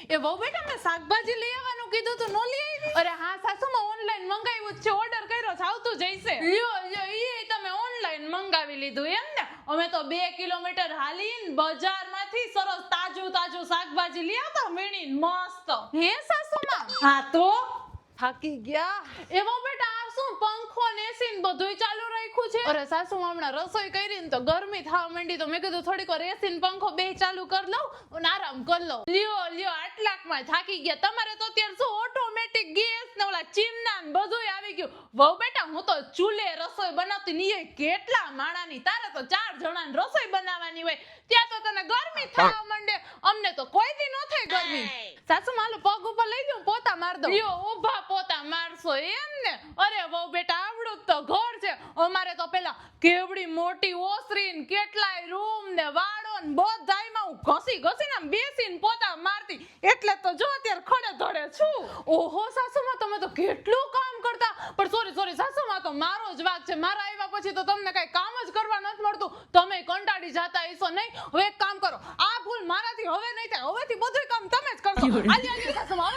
એ વહુ બેટા મેં શાકભાજી લઈ આવવાનું કીધું તો નો લઈ આવી? અરે હા સાસુમાં ઓનલાઈન મંગાવ્યું છે, ઓર્ડર કર્યો છે, આવતું જઈશે. લ્યો ઈ તમે ઓનલાઈન મંગાવી લીધું એમ ને? અમે તો 2 કિલોમીટર હાલીને બજારમાંથી સરસ તાજું શાકભાજી લઈ આવતા વીણીને મસ્ત. હે સાસુમાં? હા તો થાકી ગયા. એવો બેટા આ શું પંખો ને એસી ને બધુંય ચાલુ રાખ્યું છે? અરે સાસુ હમણાં રસોઈ કરી ને તો ગરમી થવા માંડી તો મેં કીધું થોડીક વાર એસી ને પંખો બે ચાલુ કરી લઉં અને આરામ કરી લઉં. લ્યો આટલાકમાં થાકી ગયા. તમારે તો અત્યારે શું ઓટોમેટિક ગેસ ને ઓલા ચીમના ને બધુંય આવી ગયું. વહુ બેટા હું તો ચૂલે રસોઈ બનાવતી ની કેટલા માણાની, તારે તો 4 જણાની રસોઈ બનાવવાની હોય, ત્યાં તો તને ગરમી થવા માંડે. અમને તો કોઈ દી ન થાય ગરમી. સાસુ માલો પગ ઉપર લઈ દઉં પોતા માર દઉં. લ્યો ઊભા પોતા મારશો એમ ને? અરે વહુ બેટા આવડું તો ઘર છે, અમારે તો પેલા કેવડી મોટી ઓસરી ને કેટલાય રૂમ ને વાડો ને બધાયમાં હું ઘસીને આમ બેસીને પોતા મારતી, એટલે તો જો અત્યારે ખડે ધડે છું. ઓહો સાસુમાં તમે તો કેટલું કામ કરતા. પણ સોરી સાસુમાં તો મારો જ વાંક છે, મારા આવ્યા પછી તો તમને કઈ કામ જ કરવા નથી મળતું, તમે કંટાળી જાતા હશો નહીં? હવે એક કામ કરો, આ ભૂલ મારાથી હવે નહીં થાય, હવેથી બધું કામ તમે જ કરશો. આલી સાસુમાં